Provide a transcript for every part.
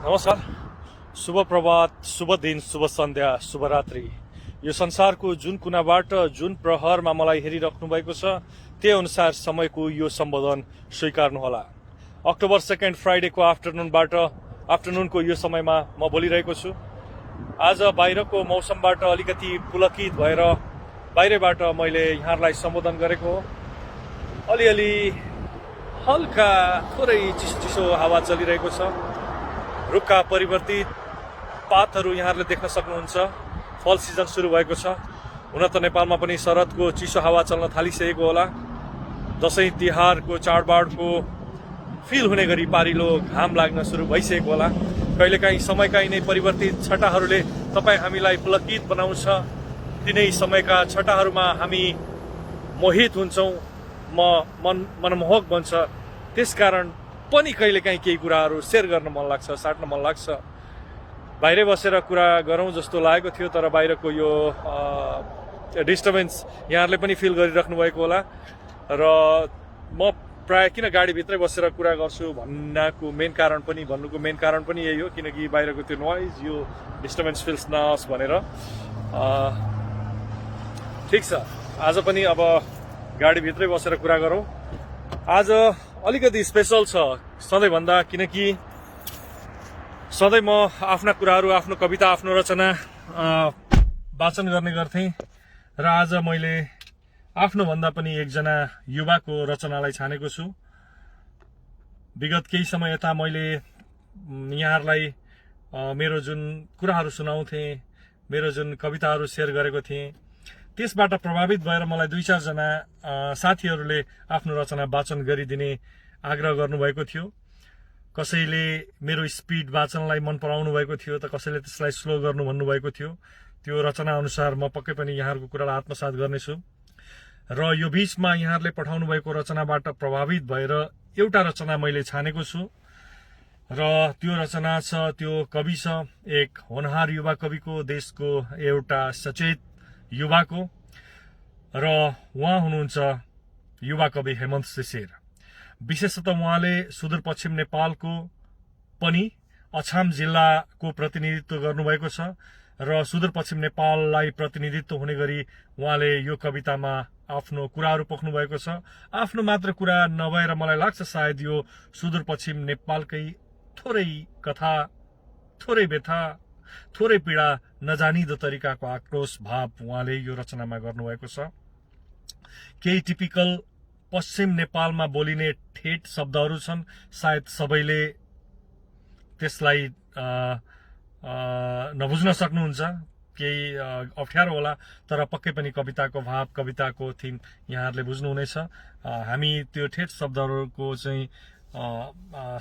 नमस्कार, शुभ प्रभात, शुभ दिन, शुभ सन्ध्या, शुभ रात्रि। यो संसारको जुन कुनाबाट जुन प्रहरमा मलाई हेरिराख्नु भएको छ त्यही अनुसार समयको यो सम्बोधन स्वीकार्नुहोला। अक्टोबर 2 फ्राइडेको आफ्टरनुनको यो समयमा म बोलिरहेको छु। आज बाहिरको मौसमबाट अलिकति पुलकित भएर बाहिरबाट मैले यहाँहरूलाई सम्बोधन गरेको हो। अलिअलि हल्का थोरै चिसो चिसो हावा चलिरहेको छ। रुखका परिवर्तित पातहरू यहाँहरूले देख्न सक्नुहुन्छ। फल सिजन सुरु भएको छ। हुन त नेपालमा पनि शरदको चिसो हावा चल्न थालिसकेको होला। दसैँ तिहारको चाडबाडको फिल हुने गरी पारिलो घाम लाग्न सुरु भइसकेको होला। कहिलेकाहीँ समयका यिनै परिवर्तित छटाहरूले तपाईँ हामीलाई पुलकित बनाउँछ। तिनै समयका छटाहरूमा हामी मोहित हुन्छौँ, मनमोहक बन्छ। त्यसकारण पनि कहिलेकाहीँ केही कुराहरू सेयर गर्न मन लाग्छ, साट्न मन लाग्छ। बाहिरै बसेर कुरा गरौँ जस्तो लागेको थियो, तर बाहिरको यो डिस्टर्बेन्स यहाँहरूले पनि फिल गरिराख्नु भएको होला। र म प्राय किन गाडीभित्रै बसेर कुरा गर्छु भन्नुको मेन कारण पनि यही हो, किनकि बाहिरको त्यो नोइज, यो डिस्टर्बेन्स फिल्स नहोस् भनेर। ठिक छ, आज पनि अब गाडीभित्रै बसेर कुरा गरौँ। आज अलिकति स्पेसल छ सधैँभन्दा, किनकि सधैँ म आफ्ना कुराहरू, आफ्नो कविता, आफ्नो रचना वाचन गर्ने गर्थेँ। र आज मैले आफ्नो भन्दा पनि एकजना युवाको रचनालाई छानेको छु। विगत केही समय यता मैले यहाँहरूलाई मेरो जुन कुराहरू सुनाउँथेँ, मेरो जुन कविताहरू सेयर गरेको थिएँ, त्यसबाट प्रभावित भएर मलाई 2-4 जना साथीहरूले आफ्नो रचना वाचन गरिदिने आग्रह गर्नुभएको थियो। कसैले मेरो स्पिड वाचनलाई मन पराउनु भएको थियो, त कसैले त्यसलाई स्लो गर्नु भन्नुभएको थियो। त्यो रचना अनुसार म पक्कै पनि यहाँहरूको कुरालाई आत्मसात गर्नेछु। र यो बीचमा यहाँहरूले पठाउनु भएको रचनाबाट प्रभावित भएर एउटा रचना मैले छानेको छु। र त्यो रचना छ, त्यो कवि छ एक होनहार युवा कविको, देशको एउटा सचेत युवाको, र उहाँ हुनुहुन्छ युवा कवि हेमन्त शिशिर। विशेषतः उहाँले सुदूरपश्चिम नेपालको पनि अछाम जिल्लाको प्रतिनिधित्व गर्नुभएको छ। र सुदूरपश्चिम नेपाललाई प्रतिनिधित्व हुने गरी उहाँले यो कवितामा आफ्नो कुराहरू पोख्नु भएको छ। आफ्नो मात्र कुरा नभएर मलाई लाग्छ सायद यो सुदूरपश्चिम नेपालकै थोरै कथा, थोरै व्यथा, थोरै पीडा, नजानिदो तरिकाको आक्रोश भाव उहाँले यो रचनामा गर्नुभएको छ। केही टिपिकल पश्चिम नेपालमा बोलिने ठेट शब्दहरू छन्। सायद सबैले त्यसलाई नबुझ्न सक्नुहुन्छ, केही अप्ठ्यारो होला, तर पक्कै पनि कविताको भाव, कविताको थिम यहाँहरूले बुझ्नुहुनेछ। हामी त्यो ठेट शब्दहरूको चाहिँ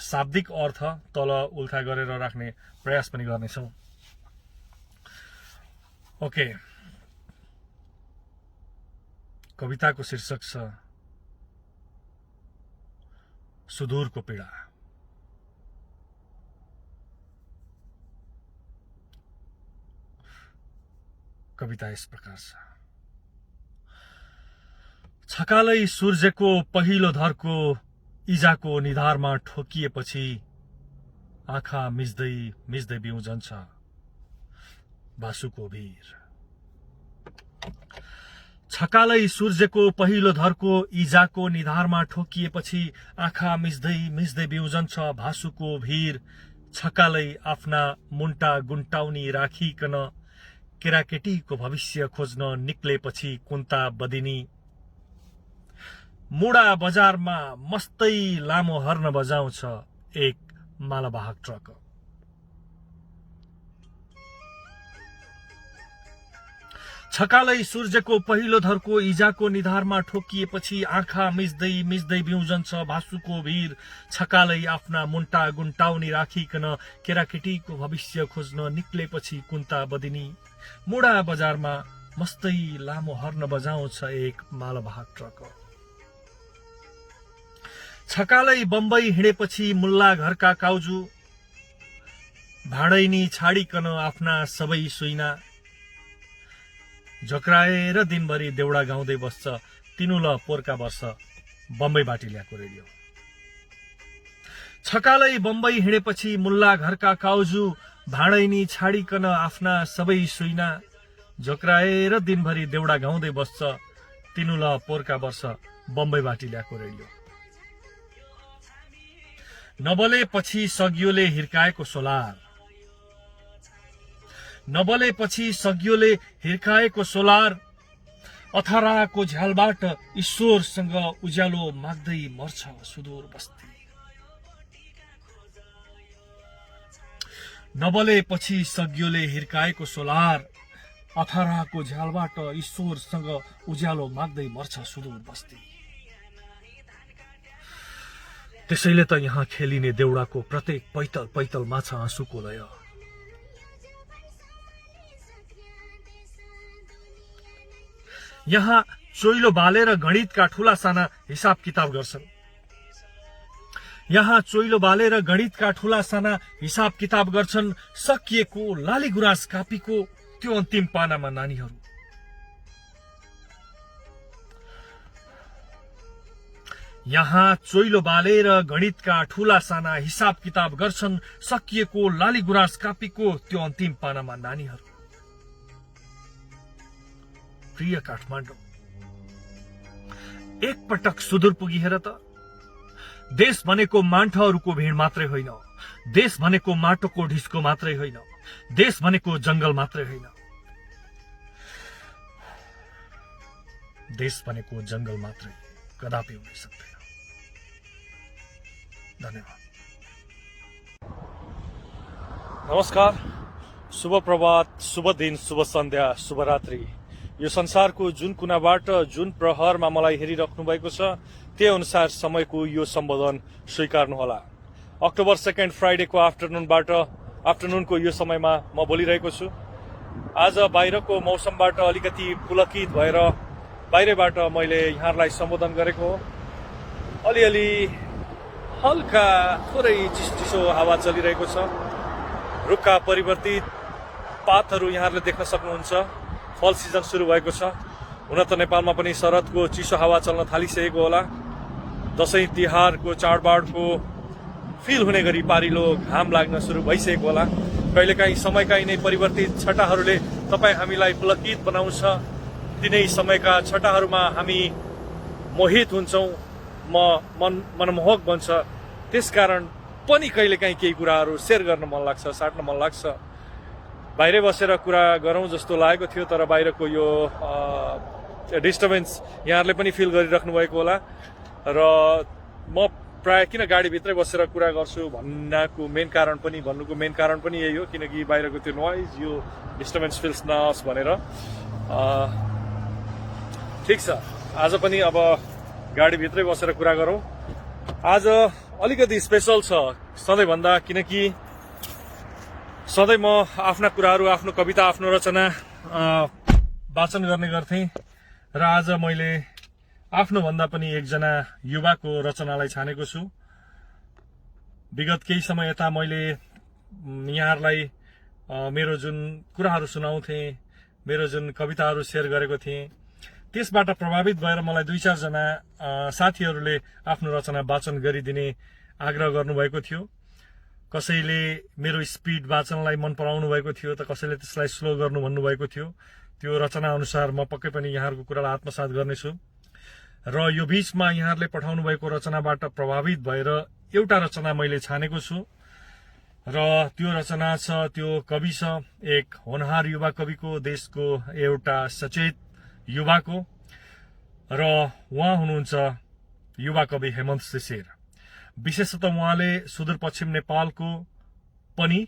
शाब्दिक अर्थ तल उल्था गरेर राख्ने प्रयास पनि गर्नेछौँ। ओके, कविताको शीर्षक छ सुदूरको पीडा। कविता यस प्रकार छ। छकालै सूर्यको पहिलो धर्को इजाको निधारमा ठोकिएपछि आँखा मिच्दै मिच्दै बिउजन्छ भासुको भिर। छकालै सूर्यको पहिलो धर्को इजाको निधारमा ठोकिएपछि आँखा मिच्दै मिच्दै बिउजन्छ भासुको भिर। छकालै आफ्ना मुन्टा गुन्टाउनी राखिकन केराकेटीको भविष्य खोज्न निक्लेपछि कुन्ता बदिनी। मुडा बजारमा मस्तै लामो हर्न बजाउँछ एक मालवाहक ट्रक। छकालै सूर्यको पहिलो धर्को इजाको निधारमा ठोकिएपछि आँखा मिच्दै मिच्दै बिउजन्छ भासुको भिर। छकालै आफ्ना मुन्टा गुन्टाउनी राखिकन केराकेटीको भविष्य खोज्न निक्लेपछि कुन्ता बदिनी। मुडा बजारमा मस्तै लामो हर्न बजाउँछ एक मालवाहक ट्रक। छकालै बम्बई हिँडेपछि मुल्ला घरका काउजू भाडैनी छाडिकन आफ्ना सबै सुइना झक्राएर दिनभरि देउडा गाउँदै बस्छ तिनुल पोरका वर्ष बम्बईबाट ल्याएको रेडियो। छकालै बम्बई हिँडेपछि मुल्ला घरका काउजू भाँडैनी छाडिकन आफ्ना सबै सुइना झोक्राएर दिनभरि देउडा गाउँदै बस्छ तिनुल पोरका वर्ष बम्बईबाट ल्याएको रेडियो। नबलेपछि सगियोले हिर्काएको सोलार, नबलेपछि सगियोले हिर्काएको सोलार, अथाराको झ्यालबाट ईश्वरसँग उज्यालो माग्दै मर्छ सुदूर बस्ती। नबलेपछि सगियोले हिर्काएको सोलार, अथाराको झ्यालबाट ईश्वरसँग उज्यालो माग्दै मर्छ सुदूर बस्ती। त्यसैले त यहाँ खेलिने देउडाको प्रत्येक पैतल पैतलमा छ आँसुको लय। यहाँ चोइलो बालेर गणितका ठूला साना हिसाब किताब गर्छन्। यहाँ चोइलो बालेर गणितका ठूला साना हिसाब किताब गर्छन् सकिएको लाली गुराँस कापीको त्यो अन्तिम पानामा नानीहरू। यहाँ चोइलो बालेर गणितका ठूला साना हिसाब किताब गर्छन् सकिएको लाली गुराँस कापीको त्यो अन्तिम पानामा नानीहरू। प्रिय काठमाडौँ, एक पटक सुदूर पुगी हेर त। देश भनेको मान्छेहरूको भीड मात्रै होइन, देश भनेको माटोको ढिस्को मात्रै होइन, देश भनेको जंगल मात्रै होइन, देश भनेको जंगल मात्रै कदापि हुन सक्दैन। धन्यवाद। नमस्कार, शुभ प्रभात, शुभ दिन, शुभ सन्ध्या, शुभ रात्रि। यो संसारको जुन कुनाबाट जुन प्रहरमा मलाई हेरिराख्नु भएको छ त्यही अनुसार समयको यो सम्बोधन स्वीकार्नुहोला। अक्टोबर 2 फ्राइडेको आफ्टरनुनको यो समयमा म बोलिरहेको छु। आज बाहिरको मौसमबाट अलिकति पुलकित भएर बाहिरबाट मैले यहाँहरूलाई सम्बोधन गरेको हो। अलिअलि हल्का थोरै चिसो हावा चलिरहेको छ। रुखका परिवर्तित पातहरू यहाँहरूले देख्न सक्नुहुन्छ। फल सिजन सुरु भएको छ। हुन त नेपालमा पनि शरदको चिसो हावा चल्न थालिसकेको होला। दशैं तिहारको चाडबाडको फिल हुने गरी पारिलो घाम लाग्न सुरु भइसकेको होला। कहिलेकाहीँ समयका यिनै परिवर्तित छटाहरूले तपाईँ हामीलाई पुलकित बनाउँछ। तिनै समयका छटाहरूमा हामी मोहित हुन्छौँ, मनमोहक बन्छ। त्यसकारण पनि कहिलेकाहीँ केही कुराहरू सेयर गर्न मन लाग्छ, साट्न मन लाग्छ। बाहिरै बसेर कुरा गरौँ जस्तो लागेको थियो, तर बाहिरको यो डिस्टर्बेन्स यहाँहरूले पनि फिल गरिराख्नु भएको होला। र म प्राय किन गाडीभित्रै बसेर कुरा गर्छु भन्नुको मेन कारण पनि यही हो, किनकि बाहिरको त्यो नोइज, यो डिस्टर्बेन्स फिल्स नहोस् भनेर। ठिक छ, आज पनि अब गाडीभित्रै बसेर कुरा गरौँ। आज अलिकति स्पेसल छ सधैँभन्दा, किनकि सधैँ म आफ्ना कुराहरू, आफ्नो कविता, आफ्नो रचना वाचन गर्ने गर्थेँ र आज मैले आफ्नो भन्दा पनि एकजना युवाको रचनालाई छानेको छु। विगत केही समय यता मैले यहाँहरूलाई मेरो जुन कुराहरू सुनाउँथेँ, मेरो जुन कविताहरू सेयर गरेको थिएँ, त्यसबाट प्रभावित भएर मलाई 2-4 जना साथीहरूले आफ्नो रचना वाचन गरिदिने आग्रह गर्नुभएको थियो। कसैले मेरो स्पिड वाचनलाई मन पराउनु भएको थियो, त कसैले त्यसलाई स्लो गर्नु भन्नुभएको थियो। त्यो रचना अनुसार म पक्कै पनि यहाँहरूको कुरालाई आत्मसात गर्नेछु। र यो बीचमा यहाँहरूले पठाउनु भएको रचनाबाट प्रभावित भएर एउटा रचना मैले छानेको छु। र त्यो रचना छ, त्यो कवि छ एक होनहार युवा कविको, देशको एउटा सचेत युवाको, र उहाँ हुनुहुन्छ युवा कवि हेमन्त शिशिर। विशेषतः उहाँले सुदूरपश्चिम नेपालको पनि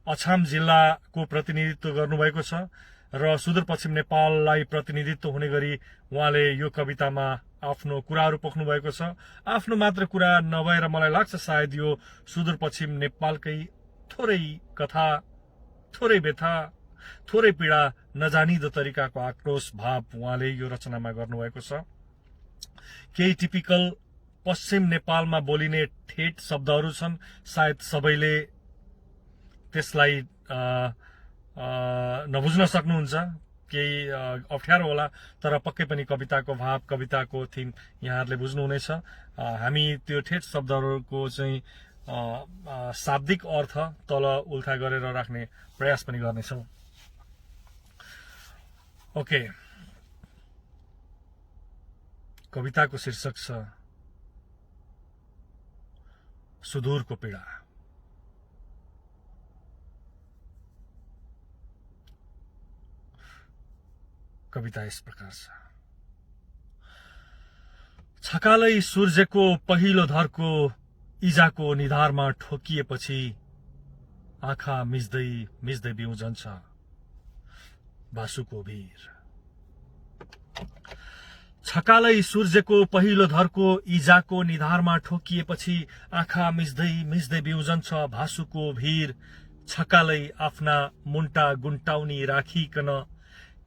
अछाम जिल्लाको प्रतिनिधित्व गर्नुभएको छ र सुदूरपश्चिम नेपाललाई प्रतिनिधित्व हुने गरी उहाँले यो कवितामा आफ्नो कुराहरू पोख्नु भएको छ। आफ्नो मात्र कुरा नभएर मलाई लाग्छ सायद यो सुदूरपश्चिम नेपालकै थोरै कथा, थोरै व्यथा, थोरै पीडा, नजानिदो तरिकाको आक्रोश भाव उहाँले यो रचनामा गर्नुभएको छ। केही टिपिकल पश्चिम नेपालमा बोलिने ठेट शब्दहरू छन्, सायद सबैले त्यसलाई नबुझ्न सक्नुहुन्छ, केही अप्ठ्यारो होला, तर पक्कै पनि कविताको भाव, कविताको थिम यहाँहरूले बुझ्नुहुनेछ। हामी त्यो ठेट शब्दहरूको चाहिँ शाब्दिक अर्थ तल उल्था गरेर राख्ने प्रयास पनि गर्नेछौँ। ओके, कविताको शीर्षक छ सुदूरको पीडा। कविता यस प्रकार छ। छकालै सूर्यको पहिलो धर्को इजाको निधारमा ठोकिएपछि आँखा मिच्दै मिच्दै बिउजन्छ भासुको भिर। छकालै सूर्यको पहिलो धर्को इजाको निधारमा ठोकिएपछि आँखा मिच्दै मिच्दै बिउजन्छ भासुको भिर। छकालै आफ्ना मुन्टा गुन्टाउनी राखिकन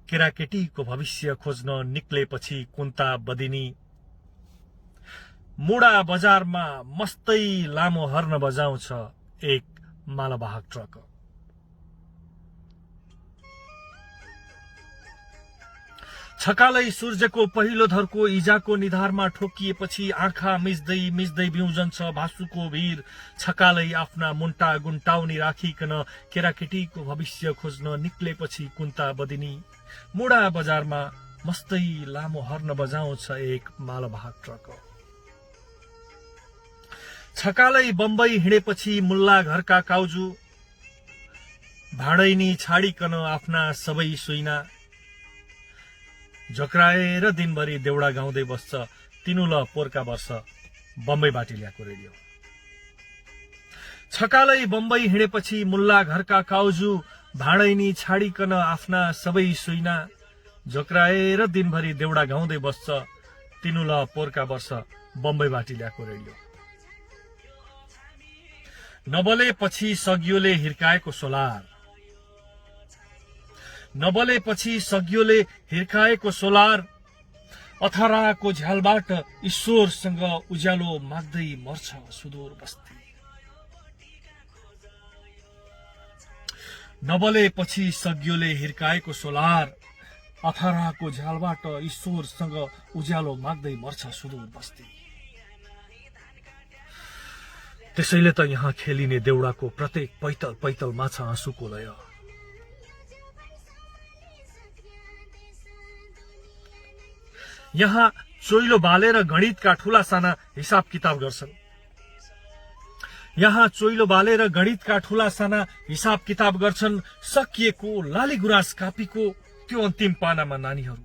केराकेटीको भविष्य खोज्न निक्लेपछि कुन्ता बदिनी मुडा बजारमा मस्तै लामो हर्न बजाउँछ एक मालवाहक ट्रक। छकालै सूर्यको पहिलो धर्को इजाको निधारमा ठोकिएपछि आँखा मिच्दै मिच्दै बिउजन्छ भासुको भिर। छकालै आफ्ना मुन्टा गुन्टाउनी राखिकन केराकेटीको भविष्य खोज्न निक्लेपछि कुन्ता बदिनी मुडा बजारमा मस्तै लामो हर्न बजाउँछ एक मालवाहक ट्रक। छकालै बम्बई हिँडेपछि मुल्ला घरका काउजू भाडैनी छाडिकन आफ्ना सबै सुइना झोक्राएर दिनभरि देउडा गाउँदै बस्छ तिनुल पोरका वर्ष बम्बईबाट ल्याएको रेडियो। छकालै बम्बई हिँडेपछि मुल्ला घरका काउजू भाडैनी छाडिकन आफ्ना सबै सुइना झोक्राएर दिनभरि देउडा गाउँदै बस्छ तिनुल पोरका वर्ष बम्बईबाट ल्याएको रेडियो। नबलेपछि सगियोले हिर्काएको सोलार, नबलेपछि सगियोले हिर्काएको सोलार अथराको झ्यालबाट ईश्वरसँग उज्यालो माग्दै मर्छ सुदूर बस्ती। नबलेपछि सगियोले हिर्काएको सोलार अथराको झ्यालबाट ईश्वरसँग उज्यालो माग्दै मर्छ सुदूर बस्ती। त्यसैले त यहाँ खेलिने देउडाको प्रत्येक पैतल पैतलमा छ आँसुको लय। यहाँ चोइलो बालेर गणितका ठूला साना हिसाब किताब गर्छन्। यहाँ चोइलो बालेर गणितका ठूला साना हिसाब किताब गर्छन् सकिएको लाली गुराँस कापीको त्यो अन्तिम पानामा नानीहरू।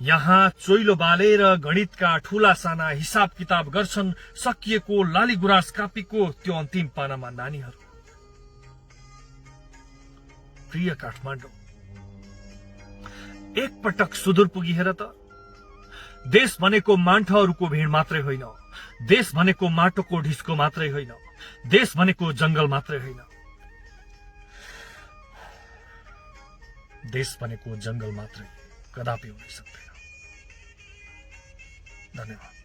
यहाँ चोइलो बालेर गणितका ठूला साना हिसाब किताब गर्छन् सकिएको लाली गुराँस कापीको त्यो अन्तिम पानामा नानीहरू। प्रिय काठमाडौँ, एक पटक सुदूर पुगी हेर त। देश भनेको मान्छेहरूको भीड मात्रै होइन, देश भनेको माटोको ढिस्को मात्रै होइन, देश भनेको जंगल मात्रै होइन, देश भनेको जंगल मात्रै कदापि हुन सक्दैन। धन्यवाद।